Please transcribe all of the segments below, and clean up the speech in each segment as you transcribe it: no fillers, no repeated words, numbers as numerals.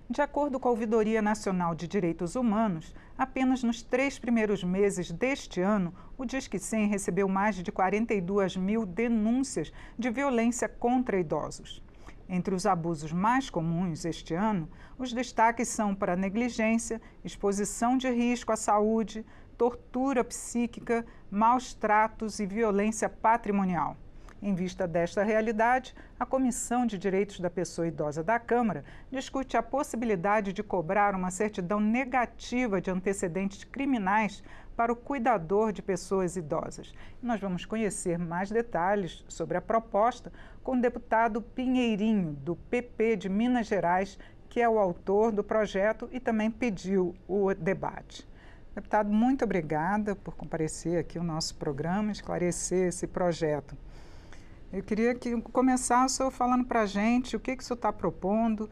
De acordo com a Ouvidoria Nacional de Direitos Humanos, apenas nos 3 primeiros meses deste ano, o Disque 100 recebeu mais de 42 mil denúncias de violência contra idosos. Entre os abusos mais comuns este ano, os destaques são para negligência, exposição de risco à saúde, tortura psíquica, maus tratos e violência patrimonial. Em vista desta realidade, a Comissão de Direitos da Pessoa Idosa da Câmara discute a possibilidade de cobrar uma certidão negativa de antecedentes criminais para o cuidador de pessoas idosas. Nós vamos conhecer mais detalhes sobre a proposta com o deputado Pinheirinho, do PP de Minas Gerais, que é o autor do projeto e também pediu o debate. Deputado, muito obrigada por comparecer aqui ao nosso programa, esclarecer esse projeto. Eu queria que começasse o senhor falando para a gente o que o senhor está propondo,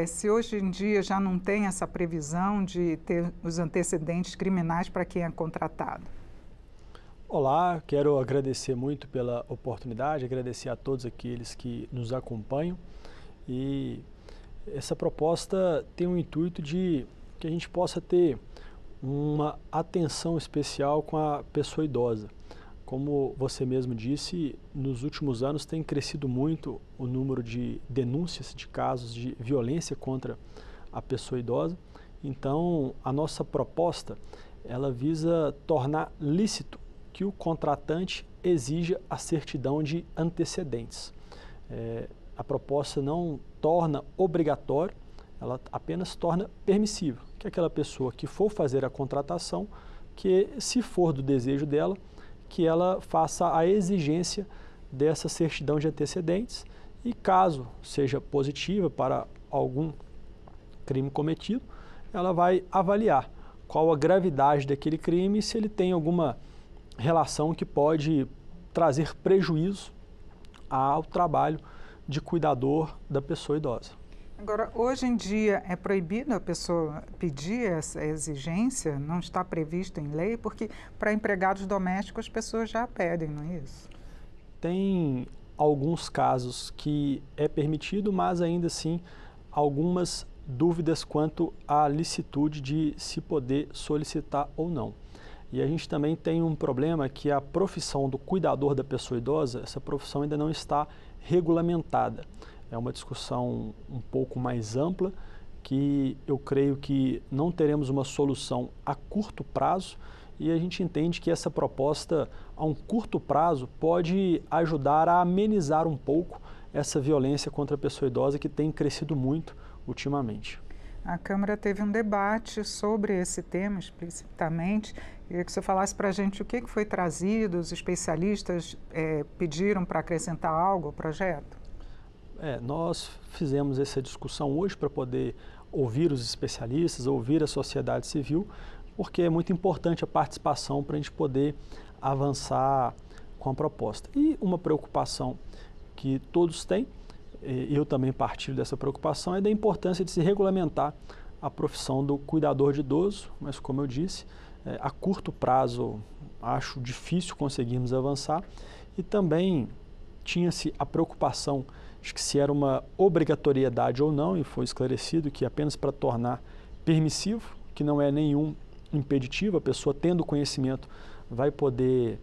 se hoje em dia já não tem essa previsão de ter os antecedentes criminais para quem é contratado. Olá, quero agradecer muito pela oportunidade, agradecer a todos aqueles que nos acompanham. E essa proposta tem o intuito de que a gente possa ter uma atenção especial com a pessoa idosa. Como você mesmo disse, nos últimos anos tem crescido muito o número de denúncias de casos de violência contra a pessoa idosa. Então, a nossa proposta, ela visa tornar lícito que o contratante exija a certidão de antecedentes. A proposta não torna obrigatório, ela apenas torna permissível, que aquela pessoa que for fazer a contratação, que se for do desejo dela, que ela faça a exigência dessa certidão de antecedentes e, caso seja positiva para algum crime cometido, ela vai avaliar qual a gravidade daquele crime e se ele tem alguma relação que pode trazer prejuízo ao trabalho de cuidador da pessoa idosa. Agora, hoje em dia é proibido a pessoa pedir essa exigência? Não está previsto em lei? Porque para empregados domésticos as pessoas já pedem, não é isso? Tem alguns casos que é permitido, mas ainda assim algumas dúvidas quanto à licitude de se poder solicitar ou não. E a gente também tem um problema que a profissão do cuidador da pessoa idosa, essa profissão ainda não está regulamentada. É uma discussão um pouco mais ampla, que eu creio que não teremos uma solução a curto prazo, e a gente entende que essa proposta, a um curto prazo, pode ajudar a amenizar um pouco essa violência contra a pessoa idosa que tem crescido muito ultimamente. A Câmara teve um debate sobre esse tema explicitamente. Queria que você falasse para a gente o que foi trazido, os especialistas pediram para acrescentar algo ao projeto? Nós fizemos essa discussão hoje para poder ouvir os especialistas, ouvir a sociedade civil, porque é muito importante a participação para a gente poder avançar com a proposta. E uma preocupação que todos têm, eu também partilho dessa preocupação, é da importância de se regulamentar a profissão do cuidador de idoso, mas como eu disse, a curto prazo acho difícil conseguirmos avançar, e também tinha-se a preocupação de que se era uma obrigatoriedade ou não, e foi esclarecido que apenas para tornar permissivo, que não é nenhum impeditivo, a pessoa tendo conhecimento vai poder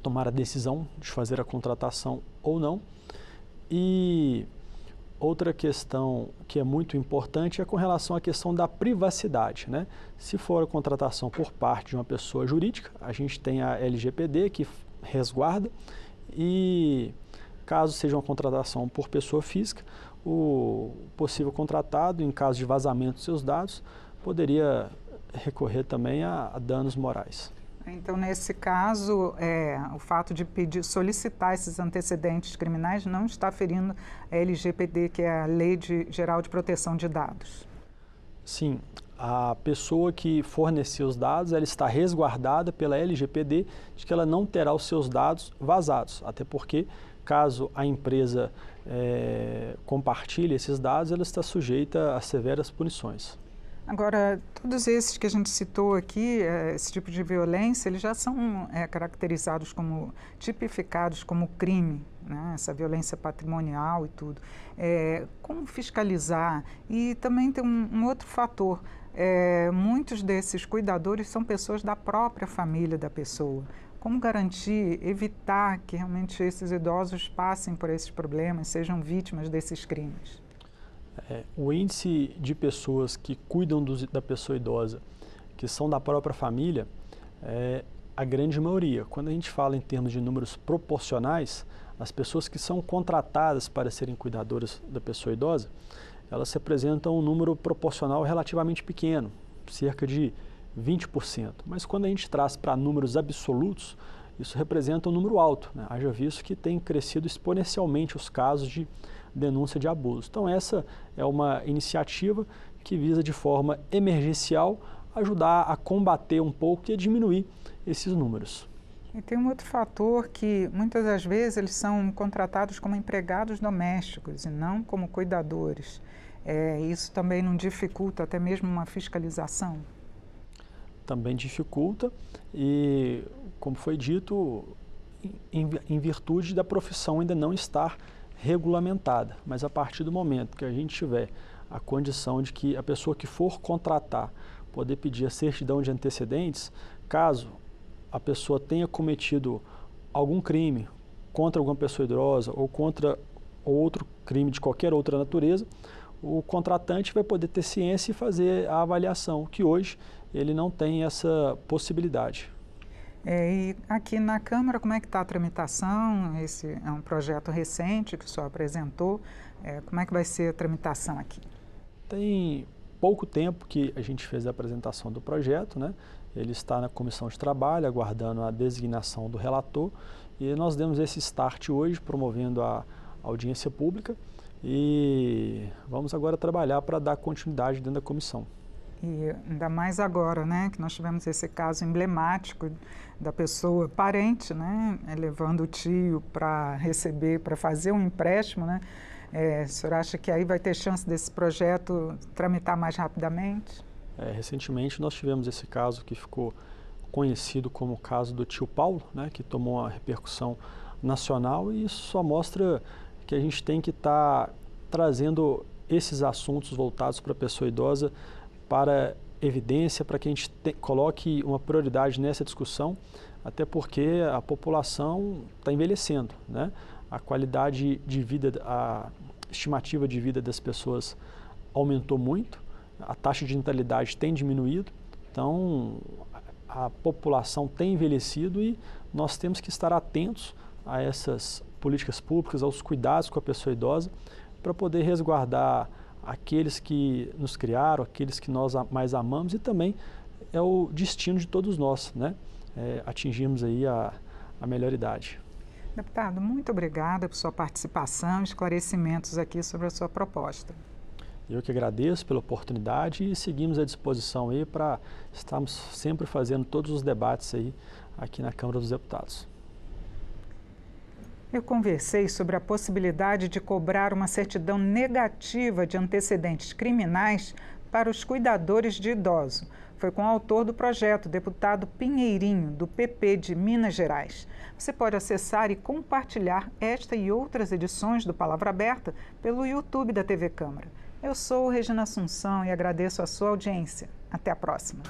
tomar a decisão de fazer a contratação ou não. E outra questão que é muito importante é com relação à questão da privacidade, né? Se for a contratação por parte de uma pessoa jurídica, a gente tem a LGPD que resguarda, e caso seja uma contratação por pessoa física, o possível contratado, em caso de vazamento de seus dados, poderia recorrer também a danos morais. Então, nesse caso, o fato de solicitar esses antecedentes criminais não está ferindo a LGPD, que é a Lei Geral de Proteção de Dados. Sim, a pessoa que fornecer os dados, ela está resguardada pela LGPD de que ela não terá os seus dados vazados, até porque caso a empresa compartilhe esses dados, ela está sujeita a severas punições. Agora, todos esses que a gente citou aqui, esse tipo de violência, eles já são caracterizados como, tipificados como crime, né? Essa violência patrimonial e tudo. Como fiscalizar? E também tem um outro fator, muitos desses cuidadores são pessoas da própria família da pessoa. Como garantir, evitar que realmente esses idosos passem por esses problemas, sejam vítimas desses crimes? O índice de pessoas que cuidam da pessoa idosa, que são da própria família, é a grande maioria. Quando a gente fala em termos de números proporcionais, as pessoas que são contratadas para serem cuidadoras da pessoa idosa, elas representam um número proporcional relativamente pequeno, cerca de 20%. Mas quando a gente traz para números absolutos, isso representa um número alto, né? Haja visto que tem crescido exponencialmente os casos de denúncia de abuso. Então essa é uma iniciativa que visa de forma emergencial ajudar a combater um pouco e a diminuir esses números. E tem um outro fator que muitas das vezes eles são contratados como empregados domésticos e não como cuidadores. Isso também não dificulta até mesmo uma fiscalização? Também dificulta e, como foi dito, em virtude da profissão ainda não estar regulamentada, mas a partir do momento que a gente tiver a condição de que a pessoa que for contratar poder pedir a certidão de antecedentes, caso a pessoa tenha cometido algum crime contra alguma pessoa idosa ou contra outro crime de qualquer outra natureza, o contratante vai poder ter ciência e fazer a avaliação, que hoje ele não tem essa possibilidade. E aqui na Câmara, como é que está a tramitação? Esse é um projeto recente que o senhor apresentou. Como é que vai ser a tramitação aqui? Tem pouco tempo que a gente fez a apresentação do projeto, né? Ele está na comissão de trabalho, aguardando a designação do relator, e nós demos esse start hoje, promovendo a audiência pública, e vamos agora trabalhar para dar continuidade dentro da comissão. E ainda mais agora, né, que nós tivemos esse caso emblemático da pessoa parente, né, levando o tio para receber, para fazer um empréstimo, né? O senhor acha que aí vai ter chance desse projeto tramitar mais rapidamente? Recentemente nós tivemos esse caso que ficou conhecido como o caso do tio Paulo, né, que tomou uma repercussão nacional, e isso só mostra que a gente tem que estar trazendo esses assuntos voltados para a pessoa idosa para evidência, para que a gente coloque uma prioridade nessa discussão, até porque a população está envelhecendo, né? A qualidade de vida, a estimativa de vida das pessoas aumentou muito, a taxa de natalidade tem diminuído, então a população tem envelhecido e nós temos que estar atentos a essas políticas públicas, aos cuidados com a pessoa idosa, para poder resguardar aqueles que nos criaram, aqueles que nós mais amamos, e também é o destino de todos nós, né? Atingirmos aí a melhor idade. Deputado, muito obrigada por sua participação e esclarecimentos aqui sobre a sua proposta. Eu que agradeço pela oportunidade e seguimos à disposição aí para estarmos sempre fazendo todos os debates aí aqui na Câmara dos Deputados. Eu conversei sobre a possibilidade de cobrar uma certidão negativa de antecedentes criminais para os cuidadores de idosos. Foi com o autor do projeto, deputado Pinheirinho, do PP de Minas Gerais. Você pode acessar e compartilhar esta e outras edições do Palavra Aberta pelo YouTube da TV Câmara. Eu sou Regina Assunção e agradeço a sua audiência. Até a próxima.